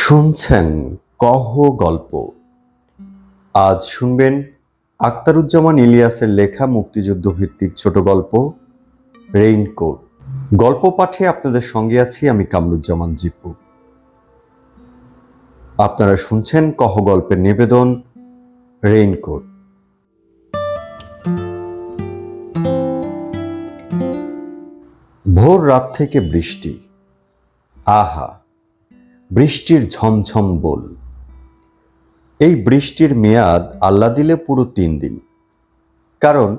শুনছেন কহ গল্প। আজ শুনবেন আখতারুজ্জামান ইলিয়াসের লেখা মুক্তিযুদ্ধ ভিত্তিক ছোট গল্প রেইনকোট। গল্প পাঠে আপনাদের সঙ্গে আছি আমি কামরুজ্জামান জিপু। আপনারা শুনছেন কহ গল্পের নিবেদন রেইনকোট। ভোর রাত থেকে বৃষ্টি, আহা বৃষ্টির ঝমঝম বল। এই বৃষ্টির মেয়াদ আল্লাহ দিলে পুরো 3 দিন, কারণ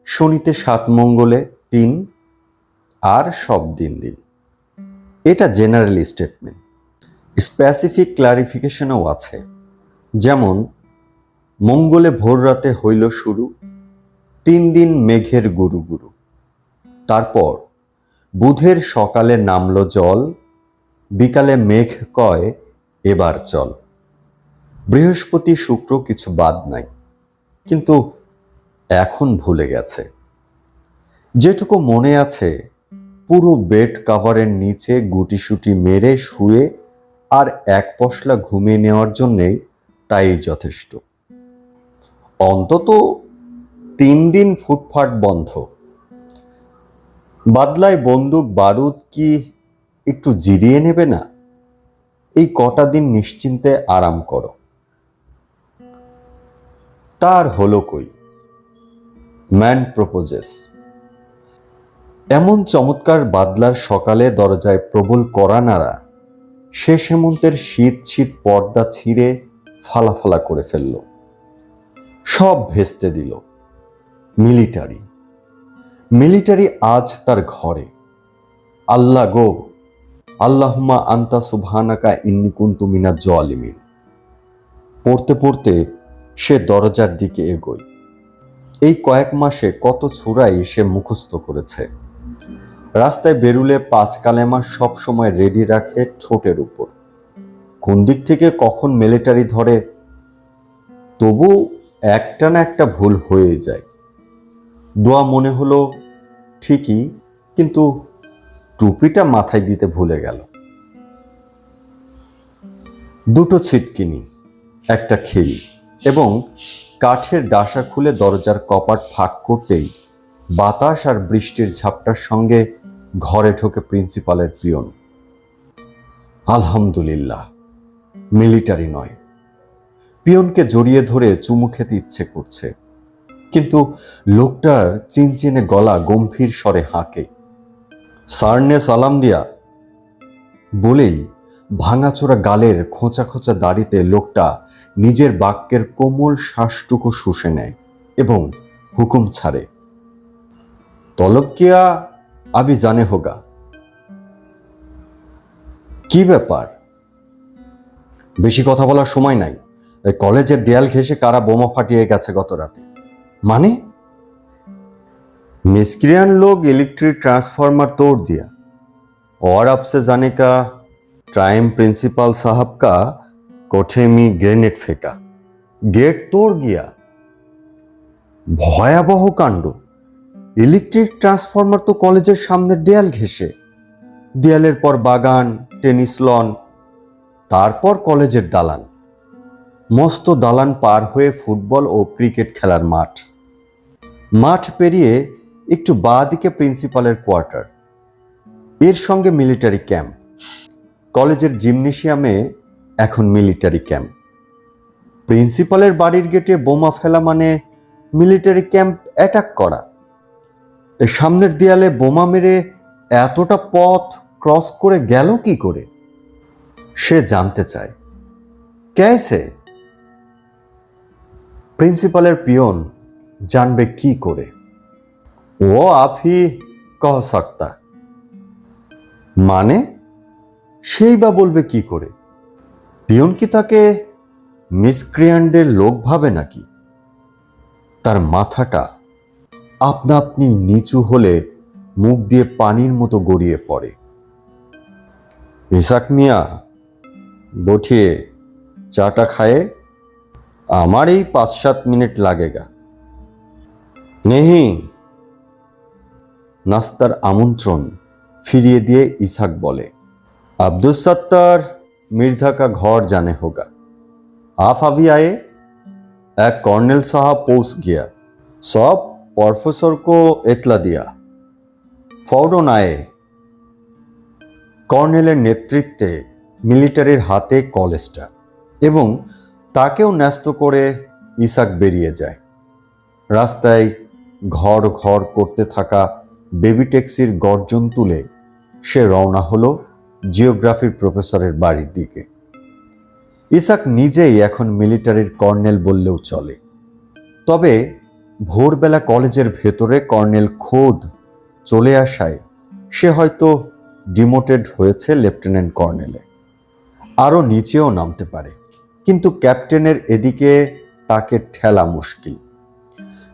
শনিতে 7 মঙ্গলে 3 আর সব দিন দিন। এটা জেনারেল স্টেটমেন্ট, স্পেসিফিক ক্লারিফিকেশনও আছে। যেমন মঙ্গলে ভোর রাতে হইল শুরু, 3 দিন মেঘের গুরু গুরু। তারপর বুধের সকালে নামলো জল, বিকালে মেঘ কয় এবার চল। বৃহস্পতি শুক্র কিছু বাদ নাই, কিন্তু এখন ভুলে গেছে। যেটুকু মনে আছে, পুরো বেড কাভারের নিচে গুটিসুটি মেরে শুয়ে আর এক পশলা ঘুমিয়ে নেওয়ার জন্যেই তাই যথেষ্ট। অন্তত 3 দিন ফুটফাট বন্ধ। বাদলায় বন্দুক বারুদ কি একটু জিরিয়ে নেবে না? এই কটা দিন নিশ্চিন্তে আরাম করো। তার হলো কই? Man proposes. এমন চমৎকার বাদলার সকালে দরজায় প্রবল কড়া নাড়া, শেষ হেমন্তের শীত শীত পর্দা ছিঁড়ে ফালা করে ফেলল, সব ভেস্তে দিল। মিলিটারি আজ তার ঘরে। আল্লাহ গো, আল্লাহুম্মা আন্তা সুবহানাকা ইন্নী কুনতু মিনাজ জালিমিন। পড়তে পড়তে সে দরজার দিকে এগোয়। এই কয়েক মাসে কত সূরাই সে মুখস্থ করেছে। রাস্তায় বেরুলে 5 কালেমা সব সময় রেডি রাখে ঠোঁটের উপর। কোন দিক থেকে কখন মিলিটারি ধরে, তবু একটা না একটা ভুল হয়ে যায়। দোয়া মনে হলো ঠিকই, কিন্তু টুপিটা মাথায় দিতে ভুলে গেল। 2টো ছিটকিনি, একটা খেলি এবং কাঠের ডাসা খুলে দরজার কপাট ফাঁক করতেই বাতাস আর বৃষ্টির ঝাপটার সঙ্গে ঘরে ঢোকে প্রিন্সিপালের পিয়ন। আলহামদুলিল্লাহ, মিলিটারি নয়। পিয়নকে জড়িয়ে ধরে চুমু খেতে ইচ্ছে করছে, কিন্তু লোকটার চিনচিনে গলা গম্ভীর স্বরে হাঁকে। সারনে সালাম দিয়া বলেই ভাঙাচোরা গালের খোঁচা খোঁচা দাড়িতে লোকটা নিজের বাক্যের কোমল শ্বাসটুকু শুষে নেয় এবং হুকুম ছাড়ে, তলব কিয়া আবি জানে হোগা। কি ব্যাপার? বেশি কথা বলার সময় নাই। কলেজের দেয়াল ঘেঁষে কারা বোমা ফাটিয়ে গেছে গত রাতে। মানে? मिस्क्रियन लोग इलेक्ट्रिक ट्रांसफार्मर तोड़ दिया और अब से जाने का टाइम प्रिंसिपल साहब का कोठे में ग्रेनेड फेंका, गेट तोड़ गया। ভয়াবহ কাণ্ড। ইলেকট্রিক ট্রান্সফরমার তো কলেজের সামনের দেয়াল ঘেঁষে, দেয়ালের পর বাগান, টেনিস লন, তারপর কলেজের দালান। মস্ত দালান পার হয়ে ফুটবল ও ক্রিকেট খেলার মাঠ পেরিয়ে একটু বাঁ দিকে প্রিন্সিপালের কোয়ার্টার, এর সঙ্গে মিলিটারি ক্যাম্প। কলেজের জিমনেশিয়ামে এখন মিলিটারি ক্যাম্প। প্রিন্সিপালের বাড়ির গেটে বোমা ফেলা মানে মিলিটারি ক্যাম্প অ্যাটাক করা। এর সামনের দেয়ালে বোমা মেরে এতটা পথ ক্রস করে গেল কি করে? সে জানতে চায়। कैसे? প্রিন্সিপালের পিয়ন জানবে কি করে? ও আপ হি কহ সকতা। মানে সেই বা বলবে কি করে? পিয়ন কি তাকে মিসক্রিয়ান্টদের লোক ভাবে নাকি? তার মাথাটা আপনা আপনি নিচু হলে মুখ দিয়ে পানির মতো গড়িয়ে পড়ে। ইসাক মিয়া বঠিয়ে চাটা খায়ে, আমার এই 5-7 মিনিট লাগেগা। নেহি। নাস্তার আমন্ত্রণ ফিরিয়ে দিয়ে ইসাক বলে, আব্দুস সত্তার मिर्धा का घर जाने होगा। आप अभी आए? एक कर्नल साहब पहुंच गया। सब प्रोफेसर को इतला दिया। फौरन आए। কর্নেলের নেতৃত্বে মিলিটারির হাতে কলেজটা এবং তাকেও ন্যস্ত করে ইসাক বেরিয়ে যায়। রাস্তায় ঘর ঘর করতে থাকা বেবি ট্যাক্সির গর্জন তুলে সে রওনা হলো জিওগ্রাফির প্রফেসরের বাড়ির দিকে। ইসাক নিজেই এখন মিলিটারির কর্নেল বললেও চলে। তবে ভোরবেলা কলেজের ভেতরে কর্নেল খোদ চলে আসায় সে হয়তো ডিমোটেড হয়েছে লেফটেন্যান্ট কর্নেলে, আরও নিচেও নামতে পারে, কিন্তু ক্যাপ্টেনের এদিকে তাকে ঠেলা মুশকিল।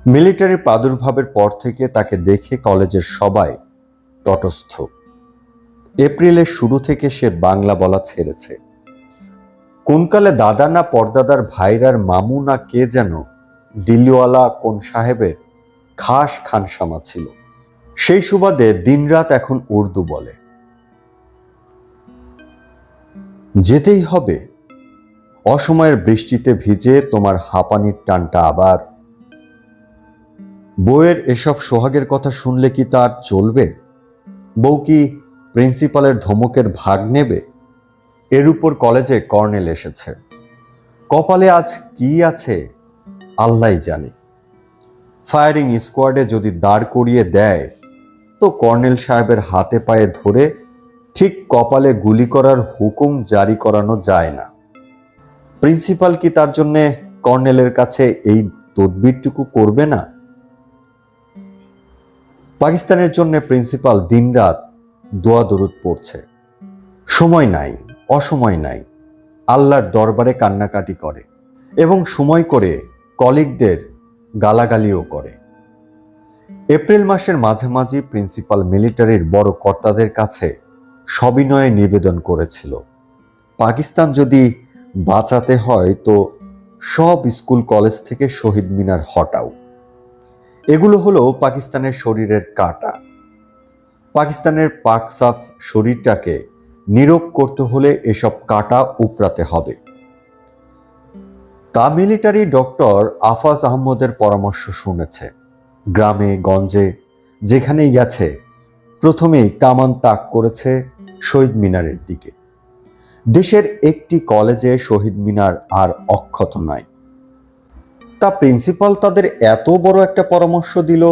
মিলিটারির প্রাদুর্ভাবের পর থেকে তাকে দেখে কলেজের সবাই তটস্থ। এপ্রিলের শুরু থেকে সে বাংলা বলা ছেড়েছে। কোনকালে দাদা না পরদাদার ভাইরার মামু না কে যেন দিল্লিওয়ালা কোন সাহেবের খাস খানসামা ছিল, সেই সুবাদে দিনরাত এখন উর্দু বলে। যেতেই হবে। অসময়ের বৃষ্টিতে ভিজে তোমার হাঁপানির টানটা আবার। বউয়ের এসব সোহাগের কথা শুনলে কি তার চলবে? বউ কি প্রিন্সিপালের ধমকের ভাগ নেবে? এর উপর কলেজে কর্নেল এসেছে। কপালে আজ কি আছে আল্লাহই জানে। ফায়ারিং স্কোয়াডে যদি দাঁড় করিয়ে দেয় তো কর্নেল সাহেবের হাতে পায়ে ধরে ঠিক কপালে গুলি করার হুকুম জারি করানো যায় না। প্রিন্সিপাল কি তার জন্য কর্নেলের কাছে এই তদবিরটুকু করবে না? পাকিস্তানের জন্য প্রিন্সিপাল দিনরাত দোয়া দরুদ পড়ছে। সময় নাই, অসময় নাই, আল্লাহর দরবারে কান্নাকাটি করে এবং সময় করে কলিগদের গালাগালিও করে। এপ্রিল মাসের মাঝামাঝি প্রিন্সিপাল মিলিটারির বড় কর্তাদের কাছে সবিনয়ে নিবেদন করেছিল, পাকিস্তান যদি বাঁচাতে হয় তো সব স্কুল কলেজ থেকে শহীদ মিনার হটাও। এগুলো হলো পাকিস্তানের শরীরের কাঁটা। পাকিস্তানের পাকসাফ শরীরটাকে নীরব করতে হলে এসব কাঁটা উপড়াতে হবে। তা মিলিটারি ডক্টর আফাজ আহমদের পরামর্শ শুনেছে। গ্রামে গঞ্জে যেখানেই গেছে প্রথমেই কামান তাক করেছে শহীদ মিনারের দিকে। দেশের একটি কলেজে শহীদ মিনার আর অক্ষত নয়। তা প্রিন্সিপাল তাদের এত বড় একটা পরামর্শ দিল,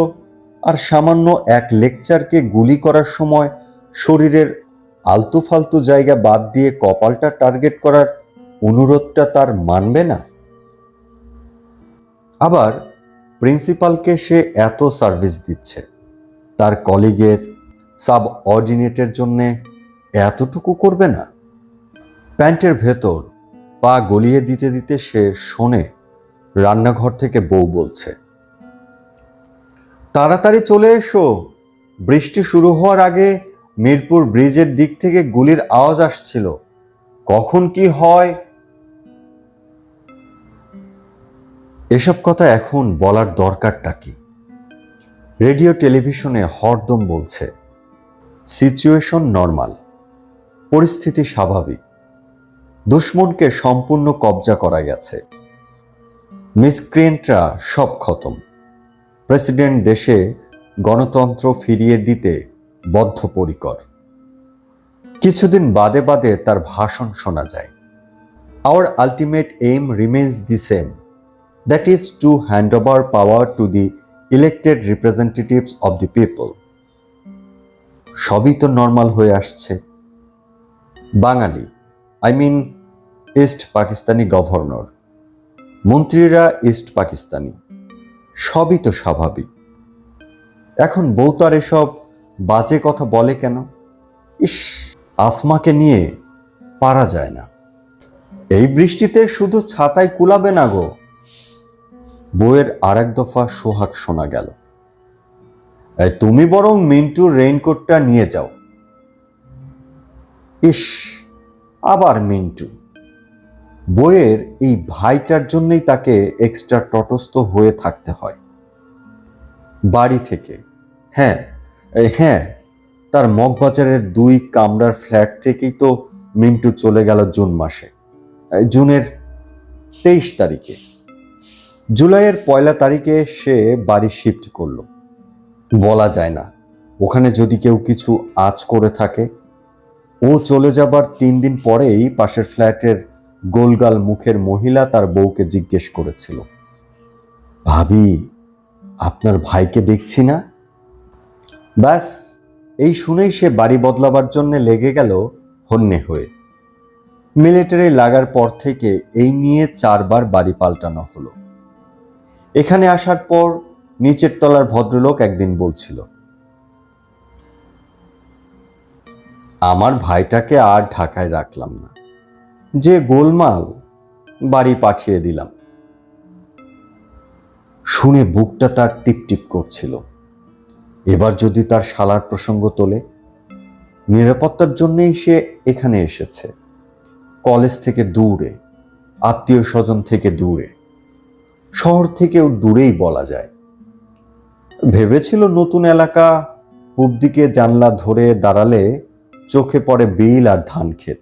আর সামান্য এক লেকচারকে গুলি করার সময় শরীরের আলতু ফালতু জায়গা বাদ দিয়ে কপালটা টার্গেট করার অনুরোধটা তার মানবে না? আবার প্রিন্সিপালকে সে এত সার্ভিস দিচ্ছে, তার কলিগের সাব অর্ডিনেটের জন্যে এতটুকু করবে না? প্যান্টের ভেতর পা গলিয়ে দিতে দিতে সে শোনে রান্নাঘর থেকে বউ বলছে, তাড়াতাড়ি চলে এসো, বৃষ্টি শুরু হওয়ার আগে মিরপুর ব্রিজের দিক থেকে গুলির আওয়াজ আসছিল, কখন কি হয়। এসব কথা এখন বলার দরকারটা কি? রেডিও টেলিভিশনে হরদম বলছে সিচুয়েশন নর্মাল, পরিস্থিতি স্বাভাবিক, দুশ্মনকে সম্পূর্ণ কবজা করা গেছে, মিসক্রিয়েন্টরা সব খতম, প্রেসিডেন্ট দেশে গণতন্ত্র ফিরিয়ে দিতে বদ্ধপরিকর। কিছুদিন বাদে বাদে তার ভাষণ শোনা যায়, our ultimate aim remains the same, that is to hand over power to the elected representatives of the people. সবই তো নর্মাল হয়ে আসছে। Bangali, I mean east Pakistani governor, মন্ত্রীরা ইস্ট পাকিস্তানি, সবই তো স্বাভাবিক। এখন বউ তার এসব বাজে কথা বলে কেন? ইস, আসমাকে নিয়ে পারা যায় না। এই বৃষ্টিতে শুধু ছাতায় কুলাবে না গো। বউয়ের আরেক দফা সোহাগ শোনা গেল, তুমি বরং মিন্টুর রেইনকোটটা নিয়ে যাও। ইস, আবার মিন্টু। বইয়ের এই ভাইটার জন্যই তাকে এক্সট্রা তটস্থ হয়ে থাকতে হয়। বাড়ি থেকে, হ্যাঁ, তার মগবাজারের 2 কামরার ফ্ল্যাট থেকেই তো মিন্টু চলে গেল জুন মাসে, জুনের 23 তারিখে। জুলাইয়ের 1 তারিখে সে বাড়ি শিফট করলো। বলা যায় না ওখানে যদি কেউ কিছু আঁচ করে থাকে। ও চলে যাবার 3 দিন পরেই পাশের ফ্ল্যাটের গোলগাল মুখের মহিলা তার বউকে জিজ্ঞেস করেছিল, ভাবি, আপনার ভাইকে দেখছি না? ব্যাস, এই শুনেই সে বাড়ি বদলাবার জন্য লেগে গেল হন্যে হয়ে। মিলিটারি লাগার পর থেকে এই নিয়ে 4বার বাড়ি পাল্টানো হলো। এখানে আসার পর নিচের তলার ভদ্রলোক একদিন বলছিল, আমার ভাইটাকে আর ঢাকায় রাখলাম না, যে গোলমাল, বাড়ি পাঠিয়ে দিলাম। শুনে বুকটা তার টিপটিপ করছিল। এবার যদি তার শালার প্রসঙ্গ তোলে। নিরাপত্তার জন্যই সে এখানে এসেছে, কলেজ থেকে দূরে, আত্মীয় স্বজন থেকে দূরে, শহর থেকেও দূরেই বলা যায়। ভেবেছিল নতুন এলাকা, পূব দিকে জানলা ধরে দাঁড়ালে চোখে পড়ে বিল আর ধান ক্ষেত।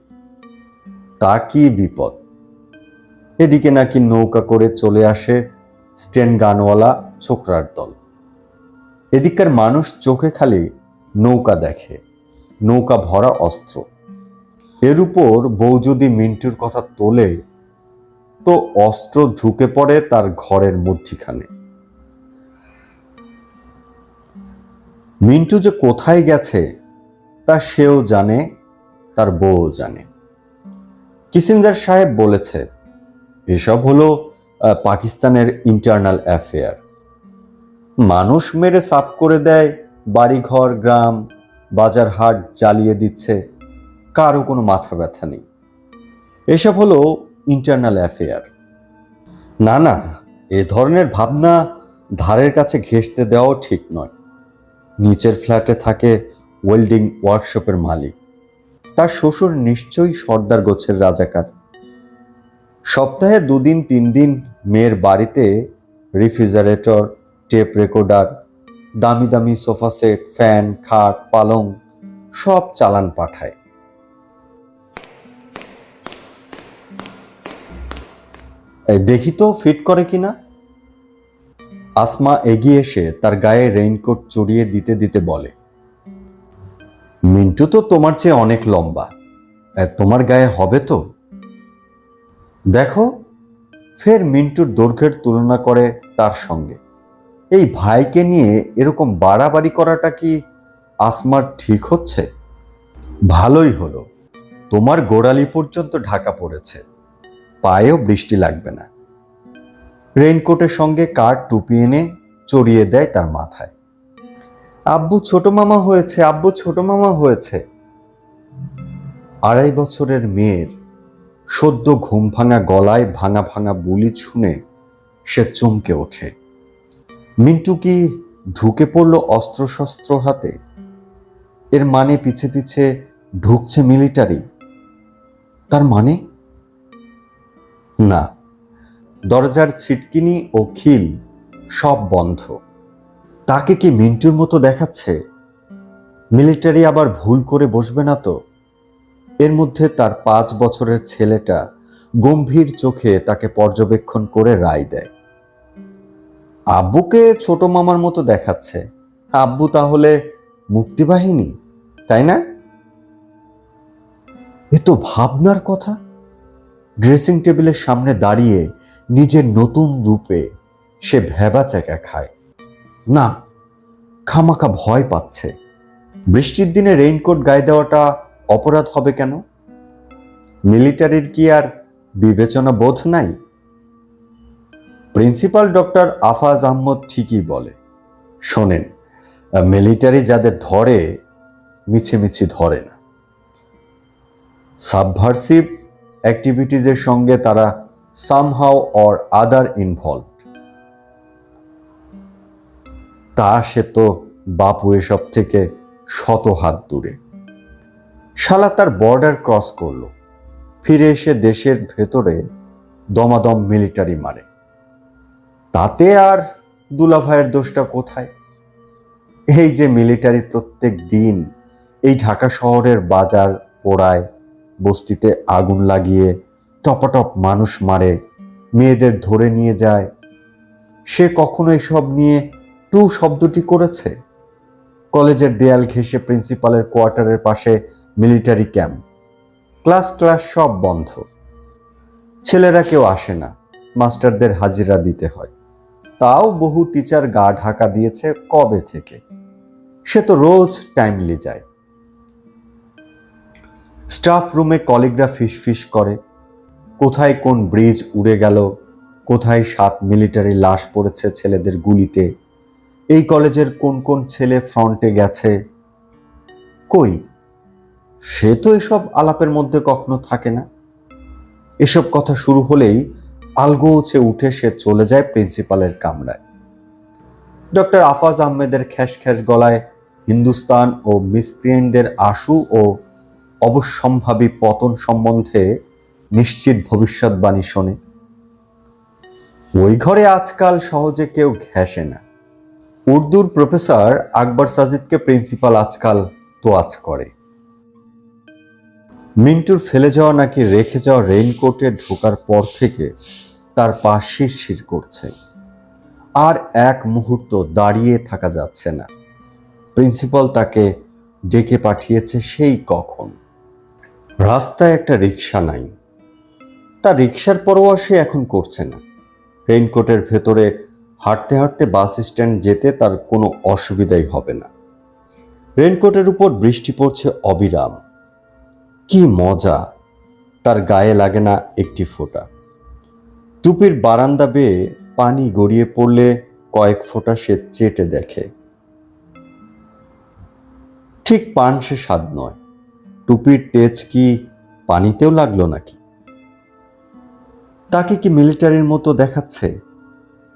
তা কি বিপদ! এদিকে নাকি নৌকা করে চলে আসে স্টেন গানওয়ালা ছোকরার দল। এদিককার মানুষ চোখে খালি নৌকা দেখে, নৌকা ভরা অস্ত্র। এর উপর বউ যদি মিন্টুর কথা তোলে তো অস্ত্র ঢুকে পড়ে তার ঘরের মধ্যিখানে। মিন্টু যে কোথায় গেছে তা সেও জানে, তার বউও জানে। কিসিঞ্জার সাহেব বলেছে, এসব হলো পাকিস্তানের ইন্টারনাল অ্যাফেয়ার। মানুষ মেরে সাফ করে দেয়, বাড়িঘর, গ্রাম, বাজার হাট জ্বালিয়ে দিচ্ছে, কারো কোনো মাথা ব্যথা নেই। এসব হলো ইন্টারনাল অ্যাফেয়ার। না না, এ ধরনের ভাবনা ধারের কাছে ঘেঁষতে দেওয়াও ঠিক নয়। নিচের ফ্ল্যাটে থাকে ওয়েল্ডিং ওয়ার্কশপের মালিক, তার শ্বশুর নিশ্চয়ই সর্দার গোছের রাজাকার। সপ্তাহে 2-3 দিন মেয়ের বাড়িতে রেফ্রিজারেটর, টেপ রেকর্ডার, দামি দামি সোফা সেট, ফ্যান, খাট, পালং সব চালান পাঠায়। দেখি তো ফিট করে কিনা। আসমা এগিয়ে এসে তার গায়ে রেইনকোট চড়িয়ে দিতে দিতে বলে, মিন্টু তো তোমার চেয়ে অনেক লম্বা, তোমার গায়ে হবে তো? দেখো, ফের মিন্টুর দৈর্ঘ্যের তুলনা করে তার সঙ্গে। এই ভাইকে নিয়ে এরকম বাড়াবাড়ি করাটা কি আসমার ঠিক হচ্ছে? ভালোই হলো, তোমার গোড়ালি পর্যন্ত ঢাকা পড়েছে, পায়েও বৃষ্টি লাগবে না। রেইনকোটের সঙ্গে কার টুপি এনে চড়িয়ে দেয় তার মাথায়। আব্বু ছোট মামা হয়েছে, আব্বু ছোট মামা হয়েছে। 2.5 বছরের মেয়ের সদ্য ঘুম ভাঙা গলায় ভাঙা ভাঙা বুলি শুনে সে চমকে ওঠে। মিন্টু কি ঢুকে পড়ল অস্ত্রশস্ত্র হাতে? এর মানে পিছে পিছে ঢুকছে মিলিটারি। তার মানে না, দরজার ছিটকিনি ও খিল সব বন্ধ। তাকে কি মিন্টুর মতো দেখাচ্ছে? মিলিটারি আবার ভুল করে বসবে না তো? এর মধ্যে তার 5 বছরের ছেলেটা গম্ভীর চোখে তাকে পর্যবেক্ষণ করে রায় দেয়। আব্বুকে ছোট মামার মতো দেখাচ্ছে, আব্বু তাহলে মুক্তিবাহিনী, তাই না? এ তো ভাবনার কথা। ড্রেসিং টেবিলের সামনে দাঁড়িয়ে নিজের নতুন রূপে সে ভ্যাবাচ্যাকা খায়। না, খামাখা ভয় পাচ্ছে। বৃষ্টির দিনে রেইনকোট গায়ে দেওয়াটা অপরাধ হবে কেন? মিলিটারির কি আর বিবেচনা বোধ নাই? প্রিন্সিপাল ডক্টর আফাজ আহমদ ঠিকই বলে, শোনেন, মিলিটারি যাদের ধরে মিছিমিছি ধরে না। সাবভার্সিভ অ্যাক্টিভিটিজের সঙ্গে তারা সামহাও অর আদার ইনভলভড। তা সে তো বাপু এসব থেকে শত হাত দূরে। শালা তার বর্ডার ক্রস করলো, ফিরে এসে দেশের ভেতরে দমাদম মিলিটারি মারে। তাতে আর দুলাভাইয়ের দোষটা কোথায়? এই যে মিলিটারি প্রত্যেক দিন এই ঢাকা শহরের বাজার পোড়ায়, বস্তিতে আগুন লাগিয়ে টপাটপ মানুষ মারে, মেয়েদের ধরে নিয়ে যায়, সে কখনো এসব নিয়ে টু শব্দটি করেছে? কলেজের দেয়াল ঘেঁষে প্রিন্সিপালের কোয়ার্টারের পাশে মিলিটারি ক্যাম্প, ক্লাস সব বন্ধ, ছেলেরা কেউ আসে না, মাস্টারদের হাজিরা দিতে হয়। তাও বহু টিচার গা ঢাকা দিয়েছে কবে থেকে, সে তো রোজ টাইমলি যায়। স্টাফ রুমে কলিগরা ফিসফিস করে, কোথায় কোন ব্রিজ উড়ে গেল, কোথায় 7 মিলিটারি লাশ পড়েছে ছেলেদের গুলিতে, এই কলেজের কোন কোন ছেলে ফ্রন্টে গেছে। কই, সে তো এসব আলাপের মধ্যে কখনো থাকে না। এসব কথা শুরু হলেই আলগোছে উঠে সে চলে যায় প্রিন্সিপালের কামরায়। ডক্টর আফাজ আহমেদের খ্যাস খ্যাস গলায় হিন্দুস্তান ও মিসক্রিয়েন্টদের আশু ও অবশ্যম্ভাবী পতন সম্বন্ধে নিশ্চিত ভবিষ্যৎবাণী শোনে। ওই ঘরে আজকাল সহজে কেউ ঘেঁষে না। উর্দুর প্রফেসর আকবর সাজিদকে প্রিন্সিপাল আজকাল তোয়াজ করে। মিন্টুর ফেলে যাওয়া নাকি রেখে যাওয়া রেইনকোটে ঢোকার পর থেকে তার পা শিরশির করছে, আর এক মুহূর্ত দাঁড়িয়ে থাকা যাচ্ছে না। প্রিন্সিপাল তাকে ডেকে পাঠিয়েছে সেই কখন। রাস্তায় একটা রিক্সা নাই, তার রিক্সার পরোয়া সে এখন করছে না। রেইনকোটের ভেতরে হাঁটতে হাঁটতে বাস স্ট্যান্ড যেতে তার কোনো অসুবিধাই হবে না। রেইনকোটের উপর বৃষ্টি পড়ছে অবিরাম, কি মজা, তার গায়ে লাগে না একটি ফোঁটা। টুপির বারান্দা বেয়ে পানি গড়িয়ে পড়লে কয়েক ফোঁটা সে চেটে দেখে। ঠিক পানসে স্বাদ নয়, টুপির তেজ কি পানিতেও লাগলো নাকি? তাকে কি মিলিটারির মতো দেখাচ্ছে?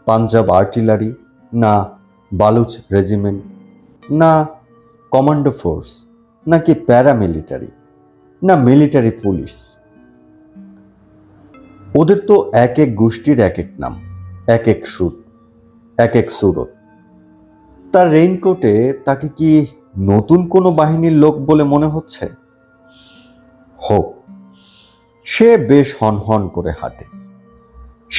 পাঞ্জাব আর্টিলারি, না বালুচ রেজিমেন্ট, না কমান্ডো ফোর্স, নাকি প্যারামিলিটারি, না মিলিটারি পুলিশ? ওদের তো এক এক গোষ্ঠীর এক এক নাম, এক এক সুর, এক এক সুরত। তার রেইনকোটে তাকে কি নতুন কোনো বাহিনীর লোক বলে মনে হচ্ছে? হোক, সে বেশ হনহন করে হাঁটে।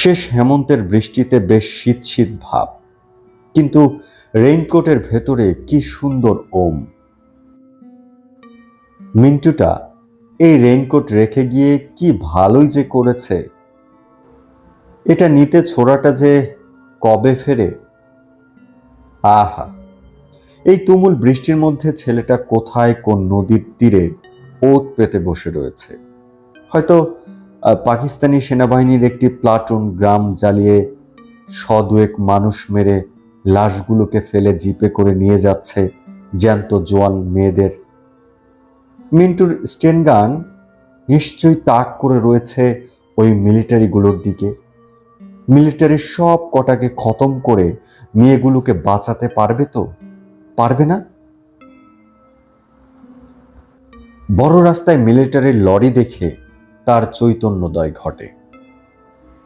শেষ হেমন্তের বৃষ্টিতে বেশ শীত শীত ভাব, কিন্তু রেইনকোটের ভেতরে কি সুন্দর ওম। মিন্টুটা এই রেইনকোট রেখে গিয়ে কি ভালোই যে করেছে। এটা নিতে ছোড়াটা যে কবে ফেরে। আহা, এই তুমুল বৃষ্টির মধ্যে ছেলেটা কোথায় কোন নদীর তীরে ওত পেতে বসে রয়েছে। হয়তো পাকিস্তানি সেনাবাহিনীর একটি প্লাটুন গ্রাম জ্বালিয়ে 100-2 মানুষ মেরে লাশগুলোকে ফেলে জিপে করে নিয়ে যাচ্ছে জ্যান্ত জোয়ান মেয়েদের। মিন্টুর স্টেনগান নিশ্চয়ই তাক করে রয়েছে ওই মিলিটারিগুলোর দিকে। মিলিটারির সব কটাকে খতম করে মেয়েগুলোকে বাঁচাতে পারবে তো? পারবে না? বড় রাস্তায় মিলিটারির লরি দেখে তার চৈতন্যোদয় ঘটে।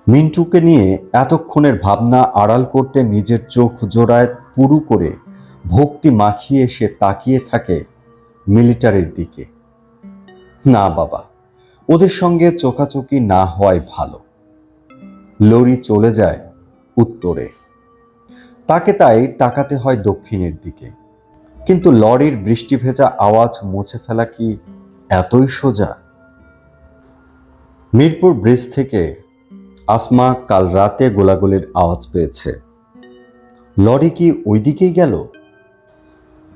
মিন্টুকে নিয়ে এতক্ষণের ভাবনা আড়াল করতে নিজের চোখ জোড়ায় পুরু করে ভক্তি মাখিয়ে সে তাকিয়ে থাকে মিলিটারির দিকে। না বাবা, ওদের সঙ্গে চোখাচোখি না হওয়াই ভালো। লরি চলে যায় উত্তরে, তাকে তাই তাকাতে হয় দক্ষিণের দিকে। কিন্তু লরির বৃষ্টি ভেজা আওয়াজ মুছে ফেলা কি এতই সোজা? মিরপুর ব্রিজ থেকে আসমা কাল রাতে গোলাগুলির আওয়াজ পেয়েছে। লরি কি ওই দিকেই গেল?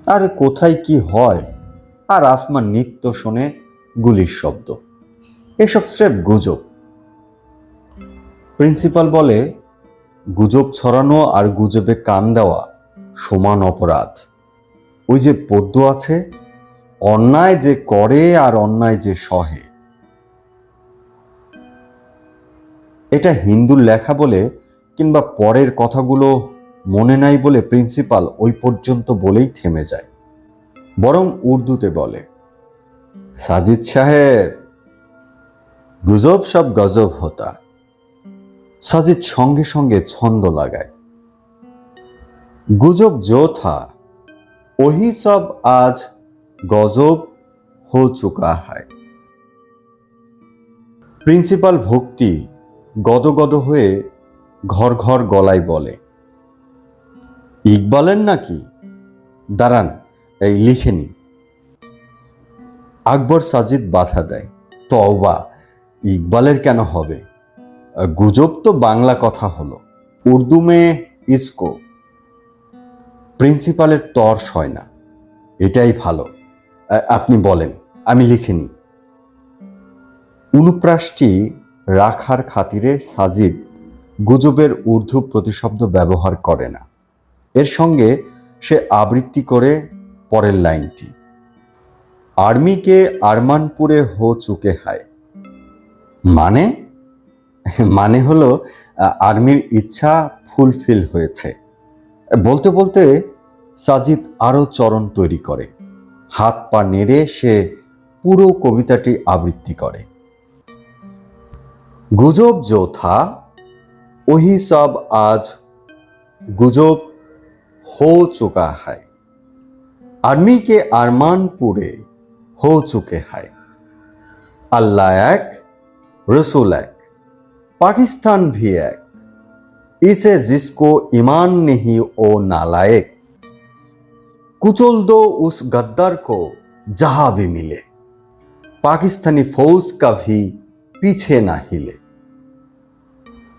আরে কোথায় কি হয়, আর আসমা নিত্য শোনে গুলির শব্দ। এসব স্রেফ গুজব। প্রিন্সিপাল বলে, গুজব ছড়ানো আর গুজবে কান দেওয়া সমান অপরাধ। ওই যে পদ্য আছে, অন্যায় যে করে আর অন্যায় যে সহে। এটা হিন্দুর লেখা বলে কিংবা পরের কথাগুলো মনে নাই বলে প্রিন্সিপাল ওই পর্যন্ত বলেই থেমে যায়। বরং উর্দুতে বলে, সাজিদ সাহেব, গুজব সব গজব হতা। সাজিদ সঙ্গে সঙ্গে ছন্দ লাগায়, গুজব जो था वही सब आज गजब हो चुका है। প্রিন্সিপাল ভক্তি গদগদ হয়ে ঘর ঘর গলায় বলে, ইকবালের নাকি? দাঁড়ান, এই লিখে নি। আকবর সাজিদ বাধা দেয়, তওবা, ইকবালের কেন হবে? গুজব তো বাংলা কথা হলো, উর্দু মে ইসকো। প্রিন্সিপালের তর্স হয় না, এটাই ভালো। আপনি বলেন, আমি লিখে নিই। অনুপ্রাসটি রাখার খাতিরে সাজিদ গুজবের উর্দু প্রতিশব্দ ব্যবহার করে না। এর সঙ্গে সে আবৃত্তি করে পরের লাইনটি, আর্মি কে আরমানপুরে হো চুকে হায়। মানে মানে হলো আর্মির ইচ্ছা ফুলফিল হয়েছে। বলতে বলতে সাজিদ আরো চরণ তৈরি করে, হাত পা নেড়ে সে পুরো কবিতাটি আবৃত্তি করে। গুজব जो था वही सब आज गुजब हो चुका है, आर्मी के अरमान पूरे हो चुके हैं। अल्लाह एक, रसूल एक, पाकिस्तान भी एक, इसे जिसको ईमान नहीं ओ नालायक, कुचल दो उस गद्दार को जहां भी मिले, पाकिस्तानी फौज का भी পিছে না হিলে।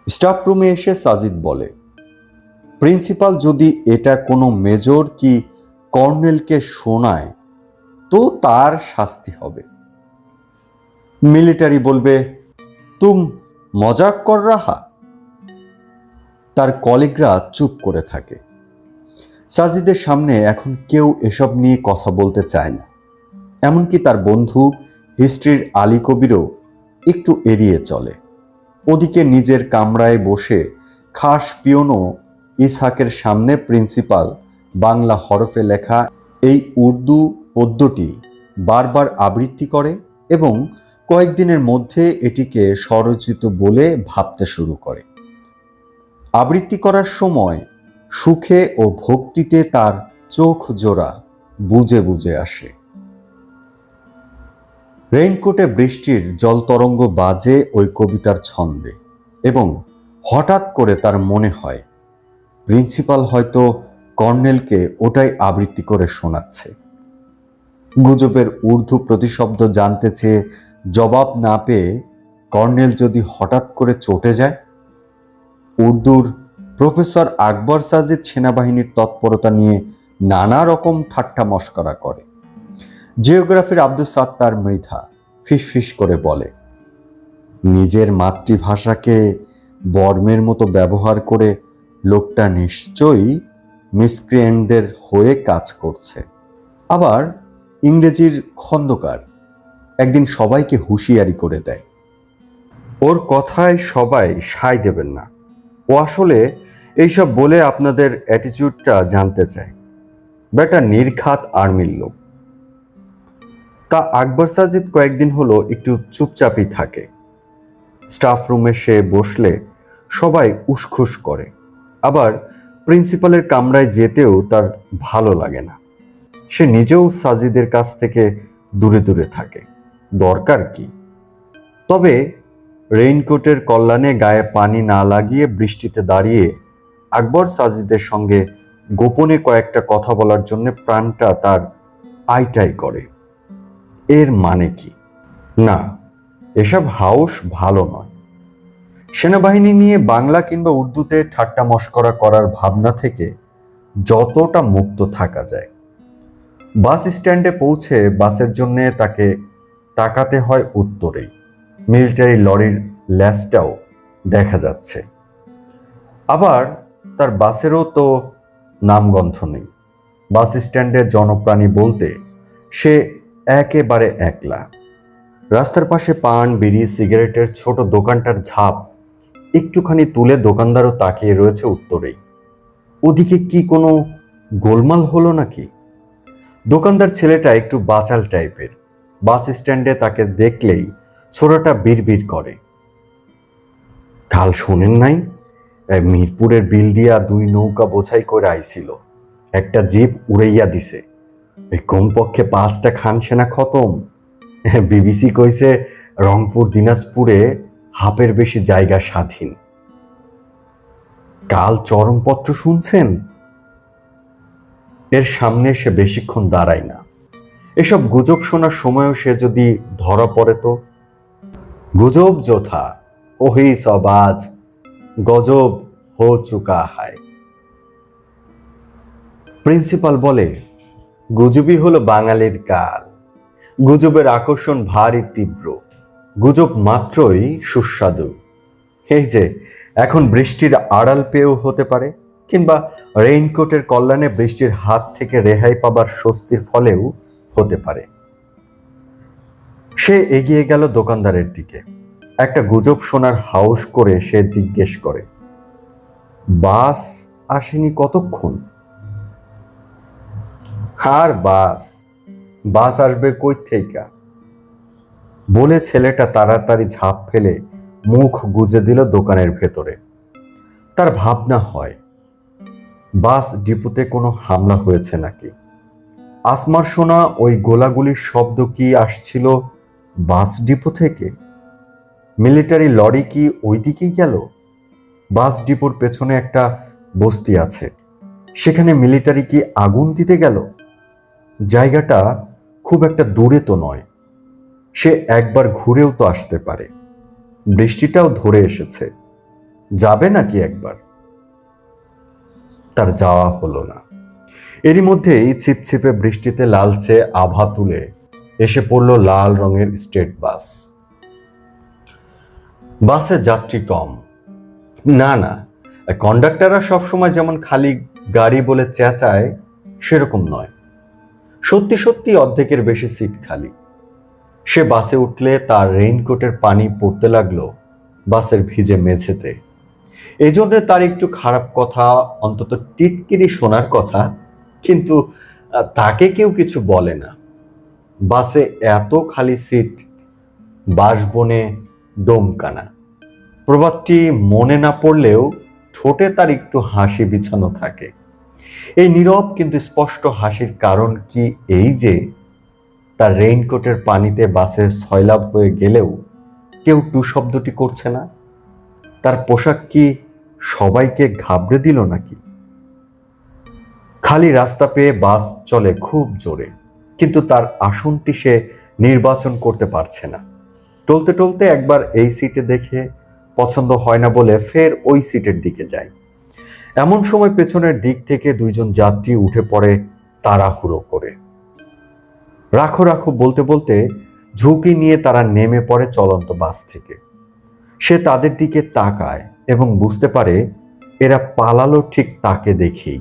স্টাফ রুমে এসে সাজিদ বলে, প্রিন্সিপাল যদি এটা কোনো মেজর কি কর্নেলকে শোনায় তো তার শাস্তি হবে। মিলিটারি বলবে, তুম মজাক কর রাহা। তার কলিগরা চুপ করে থাকে। সাজিদের সামনে এখন কেউ এসব নিয়ে কথা বলতে চায় না। এমনকি তার বন্ধু হিস্ট্রির আলী কবিরও একটু এড়িয়ে চলে। ওদিকে নিজের কামরায় বসে খাস পিয়নো ইসহাকের সামনে প্রিন্সিপাল বাংলা হরফে লেখা এই উর্দু পদ্যটি বারবার আবৃত্তি করে এবং কয়েকদিনের মধ্যে এটিকে স্বরচিত বলে ভাবতে শুরু করে। আবৃত্তি করার সময় সুখে ও ভক্তিতে তার চোখ জোড়া বুজে বুজে আসে। রেইনকোটে বৃষ্টির জলতরঙ্গ বাজে ওই কবিতার ছন্দে এবং হঠাৎ করে তার মনে হয় প্রিন্সিপাল হয়তো কর্নেলকে ওটাই আবৃত্তি করে শোনাচ্ছে। গুজবের উর্দু প্রতিশব্দ জানতে চেয়ে জবাব না পেয়ে কর্নেল যদি হঠাৎ করে চটে যায়। উর্দুর প্রফেসর আকবর সাজিদ সেনাবাহিনীর তৎপরতা নিয়ে নানা রকম ঠাট্টা মশকরা করে। জিওগ্রাফির আব্দুস সাত্তার মৃধা ফিসফিস করে বলে, নিজের মাতৃভাষাকে বর্মের মতো ব্যবহার করে লোকটা নিশ্চয়ই মিসক্রিয়েন্টদের হয়ে কাজ করছে। আবার ইংরেজির খন্দকার একদিন সবাইকে হুঁশিয়ারি করে দেয়, ওর কথায় সবাই সায় দেবেন না, ও আসলে এইসব বলে আপনাদের অ্যাটিটিউডটা জানতে চায়, বেটা নির্ঘাত আর্মির লোক। তা আকবর সাজিদ কয়েকদিন হলো একটু চুপচাপই থাকে। স্টাফ রুমে সে বসলে সবাই উসখুস করে। আবার প্রিন্সিপালের কামরায় যেতেও তার ভালো লাগে না। সে নিজেও সাজিদের কাছ থেকে দূরে দূরে থাকে, দরকার কি? তবে রেইনকোটের কল্যাণে গায়ে পানি না লাগিয়ে বৃষ্টিতে দাঁড়িয়ে আকবর সাজিদের সঙ্গে গোপনে কয়েকটা কথা বলার জন্য প্রাণটা তার আইটাই করে। এর মানে কি? না, এসব হাউস ভালো নয়। সেনাবাহিনী নিয়ে বাংলা কিংবা উর্দুতে ঠাট্টা মশকরা করার ভাবনা থেকে যতটা মুক্ত থাকা যায়। বাস স্ট্যান্ডে পৌঁছে বাসের জন্য তাকে তাকাতে হয় উত্তরেই। মিলিটারি লরির ল্যাসটাও দেখা যাচ্ছে। আবার তার বাসেরও তো নামগন্ধ নেই। বাস স্ট্যান্ডে জনপ্রাণী বলতে সে একেবারে একলা। রাস্তার পাশে পান, বিড়ি, সিগারেটের ছোট দোকানটার ঝাপ একটুখানি তুলে দোকানদারও তাকিয়ে রয়েছে উত্তরেই। ওদিকে কি কোনো গোলমাল হলো নাকি? দোকানদার ছেলেটা একটু বাচাল টাইপের। বাস স্ট্যান্ডে তাকে দেখলেই ছোড়াটা বিড়বিড় করে, কাল শোনেন নাই মিরপুরের বিল দিয়া 2 নৌকা বোঝাই করে আইছিল, একটা জিপ উড়াইয়া দিছে, কমপক্ষে 5টা খান সেনা খতম। বিবিসি কইছে রংপুর দিনাজপুরে হাফের বেশি জায়গা স্বাধীন। কাল চরমপত্র শুনছেন? এর সামনে সে বেশিক্ষণ দাঁড়ায় না। এসব গুজব শোনার সময়ও সে যদি ধরা পড়ে তো? গুজব যোথা ওহি সবাজ গজব হো চুকা হায়। প্রিন্সিপাল বলে, গুজবই হলো বাঙালির কাল। গুজবের আকর্ষণ ভারী তীব্র, গুজব মাত্রই সুস্বাদু। এই যে এখন বৃষ্টির আড়াল পেয়েও হতে পারে, কিংবা রেইনকোটের কল্যাণে বৃষ্টির হাত থেকে রেহাই পাবার স্বস্তির ফলেও হতে পারে। সে এগিয়ে গেল দোকানদারের দিকে। একটা গুজব শোনার হাউস করে সে জিজ্ঞেস করে, বাস আসেনি কতক্ষণ? আর বাস আসবে কই থেকে বলে ছেলেটা তাড়াতাড়ি ঝাঁপ ফেলে মুখ গুজে দিল দোকানের ভেতরে। তার ভাবনা হয়, বাস ডিপোতে কোনো হামলা হয়েছে নাকি? আসমার শোনা ওই গোলাগুলির শব্দ কি আসছিল বাস ডিপো থেকে? মিলিটারি লরি কি ওই দিকেই গেল? বাস ডিপোর পেছনে একটা বস্তি আছে, সেখানে মিলিটারি কি আগুন দিতে গেল? জায়গাটা খুব একটা দূরে তো নয়, সে একবার ঘুরেও তো আসতে পারে। বৃষ্টিটাও ধরে এসেছে, যাবে নাকি একবার? তার যাওয়া হলো না। এরই মধ্যেই ছিপছিপে বৃষ্টিতে লালচে আভা তুলে এসে পড়ল লাল রঙের স্টেট বাস। বাসে যাত্রী কম। না, কন্ডাক্টররা সবসময় যেমন খালি গাড়ি বলে চেঁচায় সেরকম নয়। সত্যি সত্যি অর্ধেকের বেশি সিট খালি। সে বাসে উঠলে তার রেইনকোটের পানি পড়তে লাগলো বাসের ভিজে মেঝেতে। এই জন্য তার একটু খারাপ কথা, অন্তত টিটকিরি শোনার কথা, কিন্তু তাকে কেউ কিছু বলে না। বাসে এত খালি সিট, বাসবনে ডোমকানা। প্রবাদটি মনে না পড়লেও ঠোঁটে তার একটু হাসি বিছানো থাকে। এই নীরব কিন্তু স্পষ্ট হাসির কারণ কি এই যে তার রেইনকোটের পানিতে বাসে সয়লাভ হয়ে গেলেও কেউ টু শব্দটি করছে না? তার পোশাক কি সবাইকে ঘাবড়ে দিল নাকি? খালি রাস্তা পেয়ে বাস চলে খুব জোরে, কিন্তু তার আসনটি সে নির্বাচন করতে পারছে না। টলতে টলতে একবার এই সিটে দেখে পছন্দ হয় না বলে ফের ওই সিটের দিকে যায়। এমন সময় পেছনের দিক থেকে দুইজন যাত্রী উঠে পড়ে তাড়াহুড়ো করে। রাখো রাখো বলতে বলতে ঝুঁকি নিয়ে তারা নেমে পড়ে চলন্ত বাস থেকে। সে তাদের দিকে তাকায় এবং বুঝতে পারে এরা পালালো ঠিক তাকে দেখেই।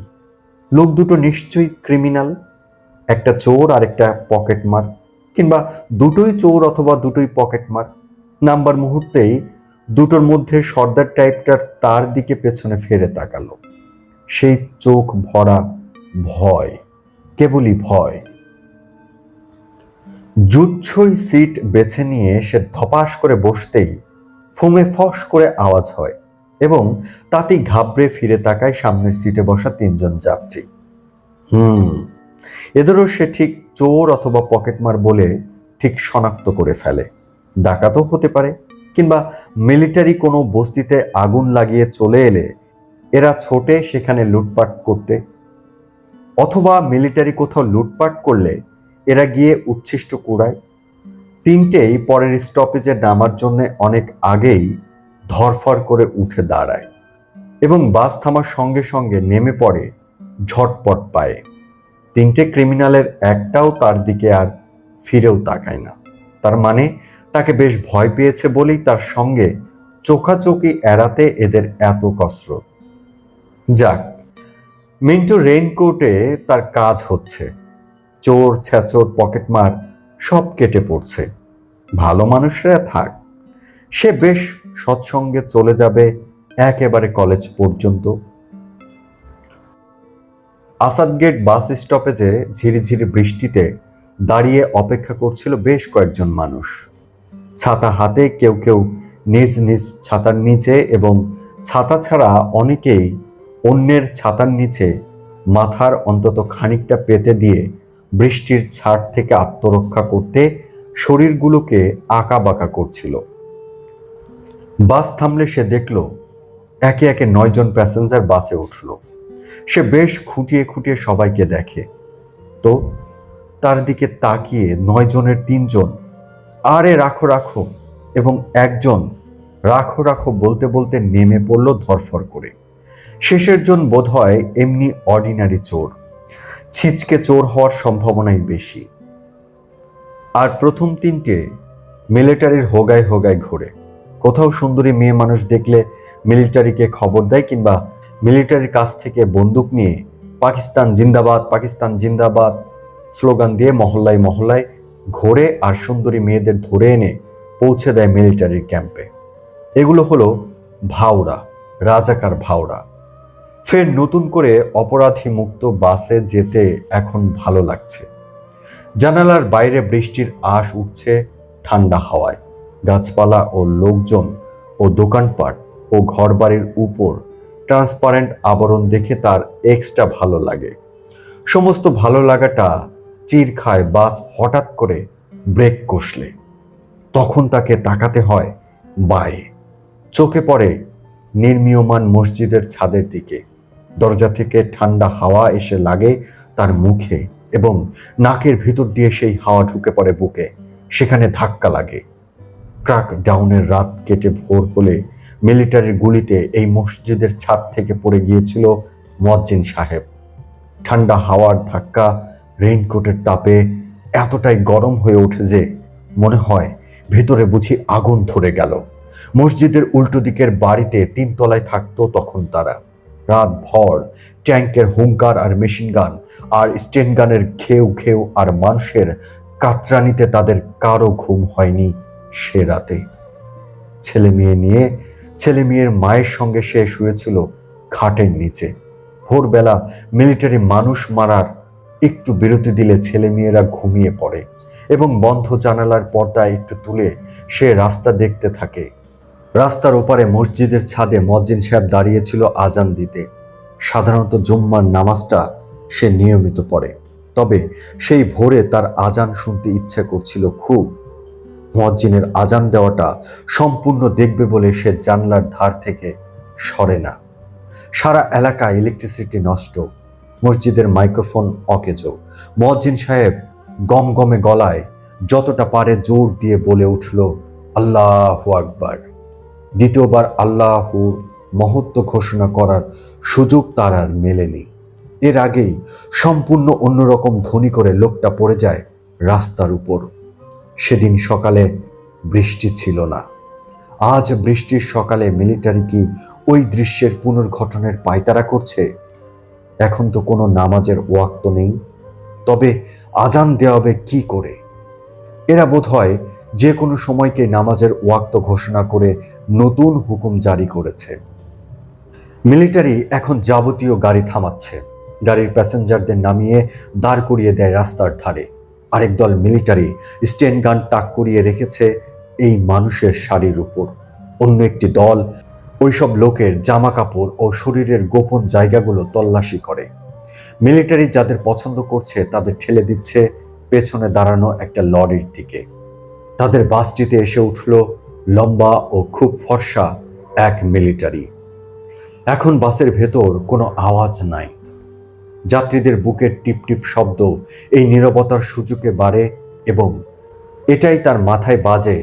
লোক দুটো নিশ্চয়ই ক্রিমিনাল, একটা চোর আর একটা পকেটমার, কিংবা দুটোই চোর অথবা দুটোই পকেটমার। নাম্বার মুহূর্তেই দুটোর মধ্যে সর্দার টাইপটার তার দিকে পেছনে ফিরে তাকালো। সেই চোখ ভরা ভয়, কেবলই ভয়। জুৎসই সিট বেছে নিয়ে সে ধপাস করে বসতেই ফোমে ফস করে আওয়াজ হয় এবং তাতেই ঘাবড়ে ফিরে তাকায় সামনের সিটে বসা তিনজন যাত্রী। এদেরও সে ঠিক চোর অথবা পকেটমার বলে ঠিক শনাক্ত করে ফেলে। ডাকাতও হতে পারে, কিংবা মিলিটারি কোনো বস্তিতে আগুন লাগিয়ে চলে এলে এরা ছোটে সেখানে লুটপাট করতে, অথবা মিলিটারি কোথাও লুটপাট করলে এরা গিয়ে উচ্ছিষ্ট কুড়ায়। তিনটেই পরের স্টপেজে নামার জন্য অনেক আগেই ধরফর করে উঠে দাঁড়ায় এবং বাস থামার সঙ্গে সঙ্গে নেমে পড়ে ঝটপট পায়ে। তিনটে ক্রিমিনালের একটাও তার দিকে আর ফিরেও তাকায় না। তার মানে তাকে বেশ ভয় পেয়েছে বলেই তার সঙ্গে চোখাচোখি এড়াতে এদের এত কসরত। যাক, মিন্টু রেইনকোটে তার কাজ হচ্ছে। চোর ছ্যাচোর পকেটমার সব কেটে পড়ছে। ভালো মানুষরা থাক, সে বেশ সৎসঙ্গে চলে যাবে একেবারে কলেজ পর্যন্ত। আসাদগেট বাস স্টপেজে ঝিরিঝিরি বৃষ্টিতে দাঁড়িয়ে অপেক্ষা করছিল বেশ কয়েকজন মানুষ। ছাতা হাতে, কেউ কেউ নিজ নিজ ছাতার নিচে, এবং ছাতা ছাড়া অনেকেই অন্যের ছাতার নিচে মাথার অন্তত খানিকটা পেতে দিয়ে বৃষ্টির ছাড় থেকে আত্মরক্ষা করতে শরীরগুলোকে আঁকা বাঁকা করছিল। বাস থামলে সে দেখল একে একে 9 জন প্যাসেঞ্জার বাসে উঠল। সে বেশ খুঁটিয়ে খুঁটিয়ে সবাইকে দেখে, তো তার দিকে তাকিয়ে 9 জনের 3 জন আরে রাখো রাখো, এবং একজন রাখো রাখো বলতে বলতে নেমে পড়ল ধরফর করে। শেষের জন বোধহয় এমনি অর্ডিনারি চোর, ছিচকে চোর হওয়ার সম্ভাবনাই বেশি। আর প্রথম 3টে মিলিটারির হোগায় হোগায় ঘোরে। কোথাও সুন্দরী মেয়ে মানুষ দেখলে মিলিটারিকে খবর দেয়, কিংবা মিলিটারির কাছ থেকে বন্দুক নিয়ে পাকিস্তান জিন্দাবাদ পাকিস্তান জিন্দাবাদ স্লোগান দিয়ে মহল্লায় মহল্লায় ঘোরে আর সুন্দরী মেয়েদের ধরে এনে পৌঁছে দেয় মিলিটারির ক্যাম্পে। এগুলো হলো ভাওরা, রাজাকার ভাওরা। ফের নতুন করে অপরাধী মুক্ত বাসে যেতে এখন ভালো লাগছে। জানালার বাইরে বৃষ্টির আশ উঠছে ঠান্ডা হাওয়ায়। গাছপালা ও লোকজন ও দোকানপাট ও ঘরবাড়ির উপর ট্রান্সপারেন্ট আবরণ দেখে তার এক্সট্রা ভালো লাগে। সমস্ত ভালো লাগাটা চির খায় বাস হঠাৎ করে ব্রেক কষলে। তখন তাকে তাকাতে হয় বায়ে। চোখে পড়ে নির্মীয়মান মসজিদের ছাদের দিকে। দরজা থেকে ঠান্ডা হাওয়া এসে লাগে তার মুখে এবং নাকের ভিতর দিয়ে সেই হাওয়া ঢুকে পড়ে বুকে। সেখানে ধাক্কা লাগে। ক্রাক ডাউনের রাত কেটে ভোর হলে মিলিটারির গুলিতে এই মসজিদের ছাদ থেকে পড়ে গিয়েছিল মুয়াজ্জিন সাহেব। ঠান্ডা হাওয়ার ধাক্কা রেইনকোটের তাপে এতটাই গরম হয়ে ওঠে যে মনে হয় ভেতরে বুঝি আগুন ধরে গেল। মসজিদের উল্টো দিকের বাড়িতে 3 তলায় থাকতো তখন তারা। রাত ভর ট্যাঙ্কের হুঙ্কার আর মেশিন গান আর স্টেন গানের ঘেউ ঘেউ আর মানুষের কাতরানিতে তাদের কারো ঘুম হয়নি সে রাতে। ছেলে মেয়ের মায়ের সঙ্গে সে শুয়েছিল খাটের নিচে। ভোরবেলা মিলিটারি মানুষ মারার একটু বিরতি দিলে ছেলে মেয়েরা ঘুমিয়ে পড়ে এবং বন্ধ জানালার পর্দা একটু তুলে সে রাস্তা দেখতে থাকে। রাস্তার ওপারে মসজিদের ছাদে মুয়াজ্জিন সাহেব দাঁড়িয়েছিল আজান দিতে। সাধারণত জুম্মার নামাজটা সে নিয়মিত পড়ে, তবে সেই ভোরে তার আজান শুনতে ইচ্ছে করছিল খুব। মুয়াজ্জিনের আজান দেওয়াটা সম্পূর্ণ দেখবে বলে সে জানলার ধার থেকে সরে না। সারা এলাকায় ইলেকট্রিসিটি নষ্ট, মসজিদের মাইক্রোফোন অকেজো। মুয়াজ্জিন সাহেব গমগমে গলায় যতটা পারে জোর দিয়ে বলে উঠল, আল্লাহু আকবার। দ্বিতীয়বার আল্লাহুর মহত্ব ঘোষণা করার সুযোগ তার আর মেলেনি। এর আগেই সম্পূর্ণ অন্যরকম ধ্বনি করে লোকটা পড়ে যায় রাস্তার উপর। সেদিন সকালে বৃষ্টি ছিল না। আজ বৃষ্টির সকালে মিলিটারি কি ওই দৃশ্যের পুনর্গঠনের পায়তারা করছে? এখন তো কোনো নামাজের ওয়াক্ত নেই, তবে আজান দেওয়া হবে কি করে? এরা বোধহয় যে কোনো সময়কে নামাজের ওয়াক্ত ঘোষণা করে নতুন হুকুম জারি করেছে। মিলিটারি এখন যাবতীয় গাড়ি থামাচ্ছে, গাড়ির প্যাসেঞ্জারদের নামিয়ে দাঁড় করিয়ে দেয় রাস্তার ধারে। আরেক দল মিলিটারি স্টেন গান তাক করিয়ে রেখেছে এই মানুষের শাড়ির উপর। অন্য একটি দল ওইসব লোকের জামা কাপড় ও শরীরের গোপন জায়গাগুলো তল্লাশি করে। মিলিটারি যাদের পছন্দ করছে তাদের ঠেলে দিচ্ছে পেছনে দাঁড়ানো একটা লরির দিকে। তাদের বাসটিতে এসে উঠল লম্বা ও খুব ফর্সা এক মিলিটারি। এখন বাসের ভেতর কোনো আওয়াজ নাই। যাত্রীদের বুকের টিপটিপ শব্দ এই নীরবতার সূচকে বাড়ে এবং এটাই তার মাথায় বাজে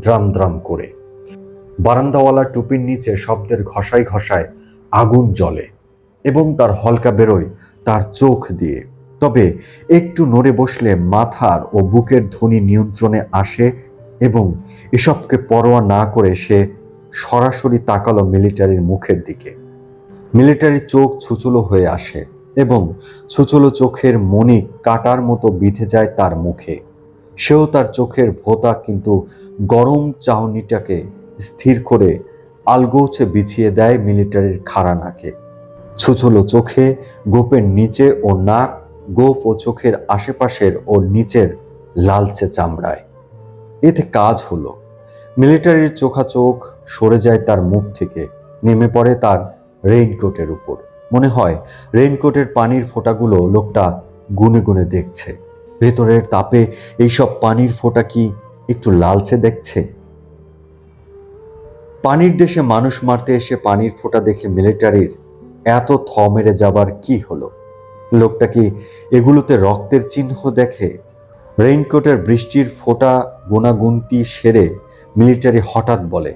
দ্রাম দ্রাম করে। বারান্দাওয়ালা টুপির নিচে শব্দের ঘষায় ঘষায় আগুন জ্বলে এবং তার হলকা বেরোয় তার চোখ দিয়ে। তবে একটু নড়ে বসলে মাথার ও বুকের ধ্বনি নিয়ন্ত্রণে আসে এবং এসবকে পরোয়া না করে সে সরাসরি তাকালো মিলিটারির মুখের দিকে। মিলিটারির চোখ ছুচুলো হয়ে আসে এবং ছুচুলো চোখের মণি কাটার মতো বিঁধে যায় তার মুখে। সেও তার চোখের ভোঁতা কিন্তু গরম চাহনিটাকে স্থির করে আলগোছে বিছিয়ে দেয় মিলিটারির খাড়া নাকে। ছুচুলো চোখে, গোপের নিচে ও নাক, গোপ ও চোখের আশেপাশের ও নিচের লালচে চামড়ায়। এতে কাজ হলো। মিলিটারির চোখা চোখ সরে যায় তার মুখ থেকে, নেমে পড়ে তার রেইনকোটের উপর। মনে হয় রেইনকোটের পানির ফোঁটাগুলো লোকটা গুনে গুনে দেখছে। ভেতরের তাপে এইসব পানির ফোঁটা কি একটু লালচে দেখছে? পানির দেশে মানুষ মারতে এসে পানির ফোঁটা দেখে মিলিটারির এত থ মেরে যাবার কি হলো? লোকটা কি এগুলোতে রক্তের চিহ্ন দেখে? রেইনকোটের বৃষ্টির ফোঁটা গোনাগুনতি সেরে মিলিটারি হঠাৎ বলে,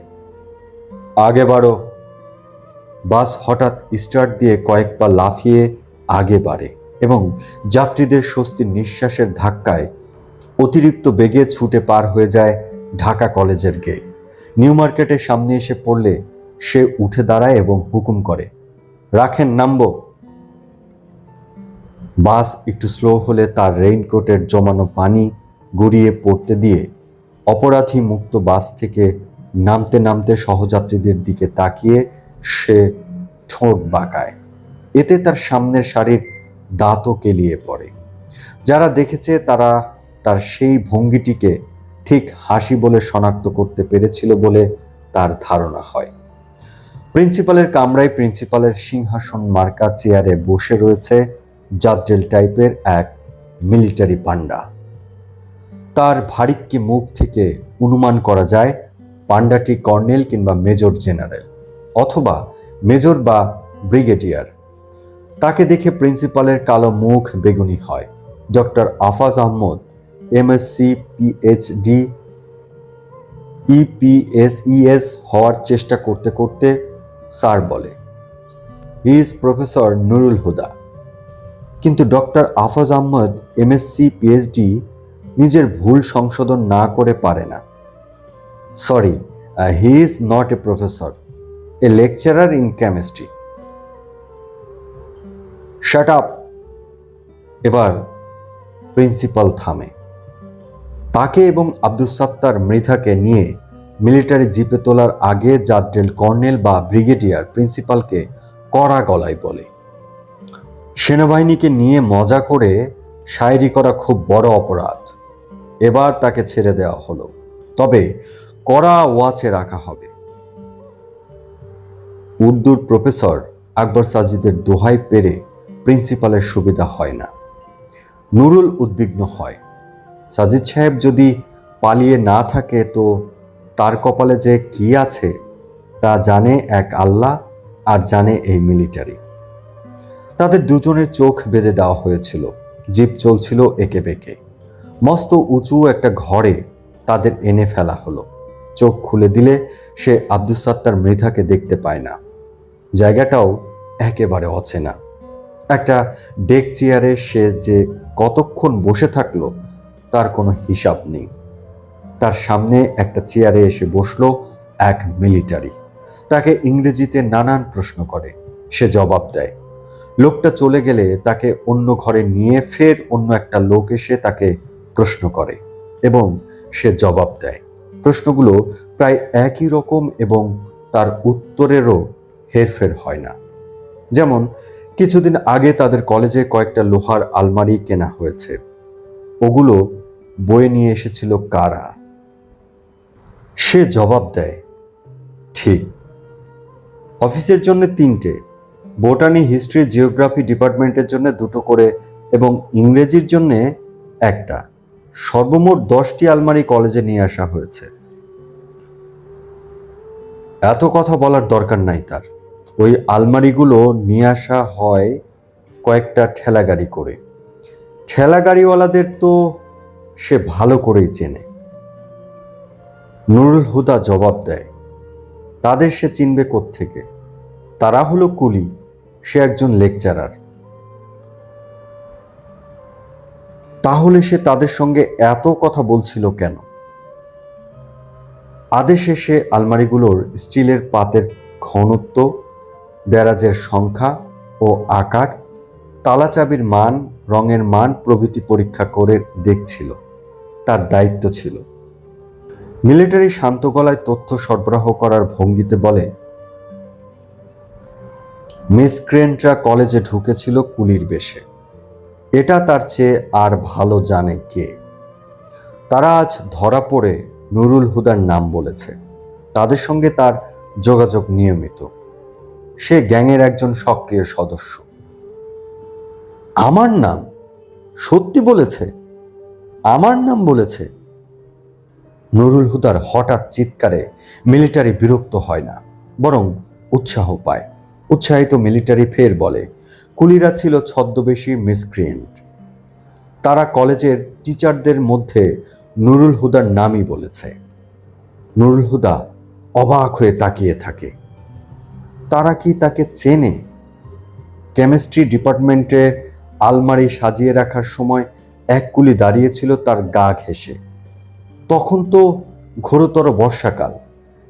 আগে বাড়ো। বাস হঠাৎ স্টার্ট দিয়ে কয়েক পা লাফিয়ে আগে বাড়ে এবং যাত্রীদের স্বস্তির নিঃশ্বাসের ধাক্কায় অতিরিক্ত বেগে ছুটে পার হয়ে যায় ঢাকা কলেজের গেট। নিউ মার্কেটের সামনে এসে পড়লে সে উঠে দাঁড়ায় এবং হুকুম করে, রাখেন, নামবো। বাস একটু স্লো হলে তার রেইনকোটের জমানো পানি গড়িয়ে পড়তে দিয়ে অপরাধী মুক্ত বাস থেকে নামতে নামতে সহযাত্রীদের দিকে তাকিয়ে সে ঠোঁট বাঁকায়। এতে তার সামনের সারির দাঁতও কেলিয়ে পড়ে। যারা দেখেছে তারা তার সেই ভঙ্গিটিকে ঠিক হাসি বলে শনাক্ত করতে পেরেছিল বলে তার ধারণা হয়। প্রিন্সিপালের কামরায় প্রিন্সিপালের সিংহাসন মার্কা চেয়ারে বসে রয়েছে জাদ্রেল টাইপের এক মিলিটারি পান্ডা। তার ভারিক্কি মুখ থেকে অনুমান করা যায় পান্ডাটি কর্নেল কিংবা মেজর জেনারেল অথবা মেজর বা ব্রিগেডিয়ার। তাকে দেখে প্রিন্সিপালের কালো মুখ বেগুনি হয়। Doctor Afaz Ahmad MSc PhD EPSES হওয়ার চেষ্টা করতে করতে স্যার বলে, he is professor Nurul Huda. কিন্তু doctor Afaz Ahmad MSc PhD নিজের ভুল সংশোধন না করে পারে না। Sorry, he is not a professor, a lecturer in chemistry. Shut up. এবার প্রিন্সিপাল থামে। তাকে এবং আব্দুস সাত্তার মৃধাকে নিয়ে মিলিটারি জিপে তোলার আগে জাদ্রেল কর্নেল বা ব্রিগেডিয়ার প্রিন্সিপালকে কড়া গলায় বলে, সেনাবাহিনীকে নিয়ে মজা করে শায়েরি করা খুব বড় অপরাধ। এবার তাকে ছেড়ে দেওয়া হলো, তবে কড়া ওয়াচে রাখা হবে। উর্দুর প্রফেসর আকবর সাজিদের দোহাই পেরে প্রিন্সিপালের সুবিধা হয় না। নুরুল উদ্বিগ্ন হয়। সাজিদ সাহেব যদি পালিয়ে না থাকে তো তার কপালে যে কি আছে তা জানে এক আল্লাহ আর জানে এই মিলিটারি। তাদের দুজনের চোখ বেঁধে দেওয়া হয়েছিল। জিপ চলছিল একে বেঁকে। মস্ত উঁচু একটা ঘরে তাদের এনে ফেলা হলো। চোখ খুলে দিলে সে আব্দুস সাত্তার মৃধাকে দেখতে পায় না। জায়গাটাও একেবারে অচেনা। একটা ডেক চেয়ারে সে যে কতক্ষণ বসে থাকলো তার কোনো হিসাব নেই। তার সামনে একটা চেয়ারে এসে বসলো এক মিলিটারি। তাকে ইংরেজিতে নানান প্রশ্ন করে। সে জবাব দেয়। লোকটা চলে গেলে তাকে অন্য ঘরে নিয়ে ফের অন্য একটা লোক এসে তাকে প্রশ্ন করে এবং সে জবাব দেয়। প্রশ্নগুলো প্রায় একই রকম এবং তার উত্তরেরও হেরফের হয় না। যেমন কিছুদিন আগে তাদের কলেজে কয়েকটা লোহার আলমারি কেনা হয়েছে। ওগুলো বয়ে নিয়ে এসেছিল কারা? সে জবাব দেয়, ঠিক। অফিসের জন্য 3টে, বোটানি, হিস্ট্রি, জিওগ্রাফি ডিপার্টমেন্টের জন্য 2টো করে এবং ইংরেজির জন্য 1টা। সর্বমোট 10টি আলমারি কলেজে নিয়ে আসা হয়েছে। এত কথা বলার দরকার নাই তার। ওই আলমারিগুলো নিয়ে আসা হয় কয়েকটা ঠেলাগাড়ি করে। ঠেলাগাড়িওয়ালাদের তো সে ভালো করেই চেনে। নুরুল হুদা জবাব দেয়, তাদের সে চিনবে কোত্থেকে? তারা হলো কুলি, সে একজন লেকচারার। তাহলে সে তাদের সঙ্গে এত কথা বলছিল কেন? আদেশে সে আলমারিগুলোর স্টিলের পাতের ঘনত্ব, দেরাজের সংখ্যা ও আকার, তালাচাবির মান, রঙের মান প্রভৃতি পরীক্ষা করে দেখছিল। তার দায়িত্ব ছিল। মিলিটারি শান্ত গলায় তথ্য সরবরাহ করার ভঙ্গিতে বলে, মিসক্রেন্টরা কলেজে ঢুকেছিল কুলির বেশে। এটা তার চেয়ে আর ভালো জানে কে। তারা আজ ধরা পড়ে নুরুল হুদার নাম বলেছে। তাদের সঙ্গে তার যোগাযোগ নিয়মিত। সে গ্যাংয়ের একজন সক্রিয় সদস্য। আমার নাম সত্যি বলেছে? আমার নাম বলেছে। নুরুল হুদার হঠাৎ চিৎকারে মিলিটারি বিরক্ত হয় না, বরং উৎসাহ পায়। উৎসাহিত মিলিটারি ফের বলে, কুলিরা ছিল ছদ্মবেশী মিসক্রিয়েন্ট। তারা কলেজের টিচারদের মধ্যে নুরুল হুদার নামই বলেছে। নুরুল হুদা অবাক হয়ে তাকিয়ে থাকে। তারা কি তাকে চেনে? কেমিস্ট্রি ডিপার্টমেন্টে আলমারি সাজিয়ে রাখার সময় এক কুলি দাঁড়িয়েছিল তার গা ঘেঁষে। তখন তো ঘোরতর বর্ষাকাল।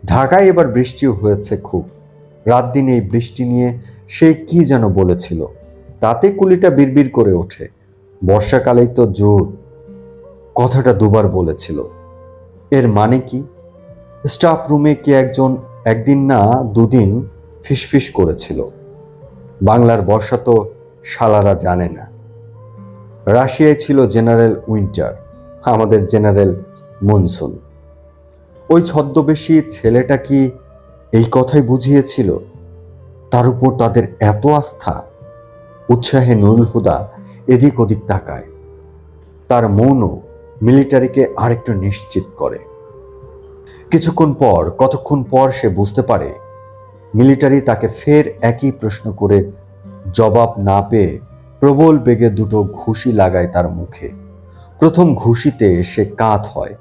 ঢাকায় এবার বৃষ্টিও হয়েছে খুব। রাত দিন এই বৃষ্টি নিয়ে সে কি যেন বলেছিল। তাতে কুলিটা বিড়বিড় করে ওঠে, বর্ষাকালেই তো জুত। কথাটা দুবার বলেছিল। এর মানে কি? স্টাফ রুমে কি একদিন না দুদিন ফিসফিস করেছিল। বাংলার বর্ষা তো শালারা জানে না। রাশিয়ায় ছিল জেনারেল উইন্টার, আমাদের জেনারেল মনসুন। ওই ছদ্মবেশী ছেলেটা কি এই কথাই বুঝিয়েছিল? তার উপর তাদের এত আস্থা। উৎসাহে নুরুল হুদা এদিক ওদিক তাকায়। তার মৌনও মিলিটারিকে আরেকটু নিশ্চিত করে। কতক্ষণ পর সে বুঝতে পারে মিলিটারি তাকে ফের একই প্রশ্ন করে জবাব না পেয়ে প্রবল বেগে দুটো ঘুষি লাগায় তার মুখে। প্রথম ঘুষিতে সে কাত হয়,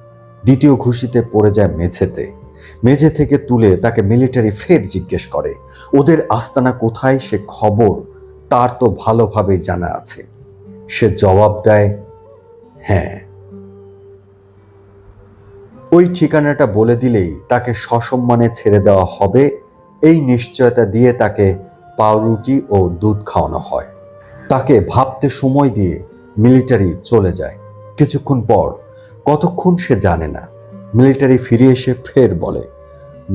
দ্বিতীয় ঘুষিতে পড়ে যায় মেঝেতে। মেঝে থেকে তুলে তাকে মিলিটারি ফের জিজ্ঞেস করে, ওদের আস্তানা কোথায় সে খবর তার তো ভালোভাবেই জানা আছে। সে জবাব দেয়, হ্যাঁ। ওই ঠিকানাটা বলে দিলেই তাকে সসম্মানে ছেড়ে দেওয়া হবে, এই নিশ্চয়তা দিয়ে তাকে পাউরুটি ও দুধ খাওয়ানো হয়। তাকে ভাবতে সময় দিয়ে মিলিটারি চলে যায়। কিছুক্ষণ পর, কতক্ষণ সে জানে না, মিলিটারি ফিরে এসে ফের বলে,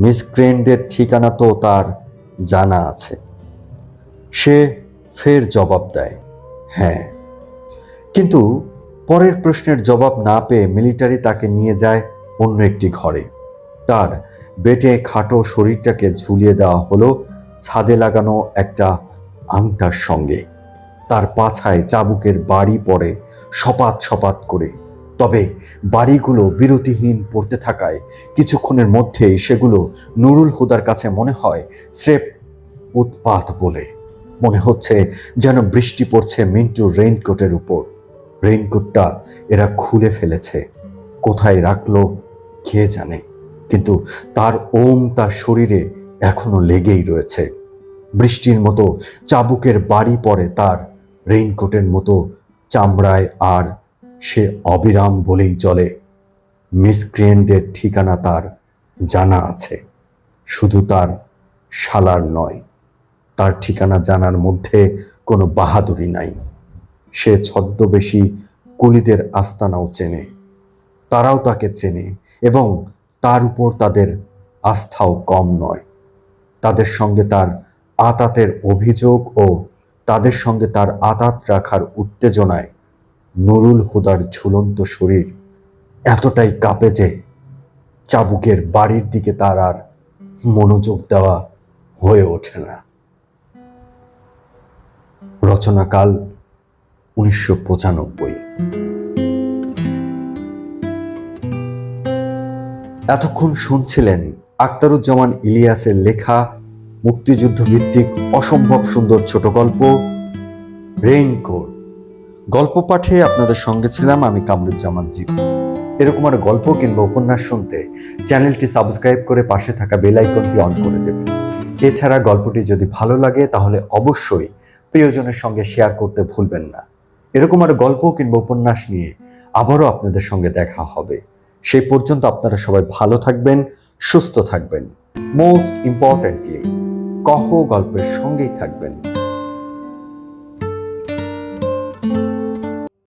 মিস ক্রেনদের ঠিকানা তো তার জানা আছে। সে ফের জবাব দেয়, হ্যাঁ। কিন্তু পরের প্রশ্নের জবাব না পেয়ে মিলিটারি তাকে নিয়ে যায় অন্য একটি ঘরে। তার বেটে খাটো শরীরটাকে ঝুলিয়ে দেওয়া হলো ছাদে লাগানো একটা আংটার সঙ্গে। তার পাছায় চাবুকের বাড়ি পড়ে সপাত সপাত করে। তবে বাড়িগুলো বিরতিহীন পড়তে থাকায় কিছুক্ষণের মধ্যেই সেগুলো নুরুল হুদার কাছে মনে হয় স্রেফ উৎপাত বলে। মনে হচ্ছে যেন বৃষ্টি পড়ছে মিন্টুর রেইনকোটের উপর। রেইনকোটটা এরা খুলে ফেলেছে, কোথায় রাখলো কে জানে, কিন্তু তার ওম তার শরীরে এখনো লেগেই রয়েছে। বৃষ্টির মতো চাবুকের বাড়ি পড়ে তার রেইনকোটের মতো চামড়ায়, আর সে অবিরাম বলেই চলে, মিসক্রিয়েন্টদের ঠিকানা তার জানা আছে। শুধু তার শালার নয়, তার ঠিকানা জানার মধ্যে কোনো বাহাদুরি নাই। সে ছদ্মবেশী কুলিদের আস্তানাও চেনে, তারাও তাকে চেনে, এবং তার উপর তাদের আস্থাও কম নয়। তাদের সঙ্গে তার আতাতের অভিযোগ ও তাদের সঙ্গে তার আতাত রাখার উত্তেজনায় নুরুল হুদার ঝুলন্ত শরীর এতটাই কাঁপে যে চাবুকের বাড়ির দিকে তার আর মনোযোগ দেওয়া হয়ে ওঠে না। রচনাকাল 1995। এতক্ষণ শুনছিলেন আখতারুজ্জামান ইলিয়াসের লেখা মুক্তিযুদ্ধ ভিত্তিক অসম্ভব সুন্দর ছোট গল্প রেইনকোট। গল্প পাঠে আপনাদের সঙ্গে ছিলাম আমি কামরুজ্জামান জীব। এরকম আর গল্প কিংবা উপন্যাস শুনতে চ্যানেলটি সাবস্ক্রাইব করে পাশে থাকা বেল আইকনটি অন করে দেবেন। এছাড়া গল্পটি যদি ভালো লাগে তাহলে অবশ্যই প্রিয়জনের সঙ্গে শেয়ার করতে ভুলবেন না। এরকম আর গল্প কিংবা উপন্যাস নিয়ে আবারও আপনাদের সঙ্গে দেখা হবে। সেই পর্যন্ত আপনারা সবাই ভালো থাকবেন, সুস্থ থাকবেন। মোস্ট ইম্পর্টেন্টলি, কহ গল্পের সঙ্গেই থাকবেন।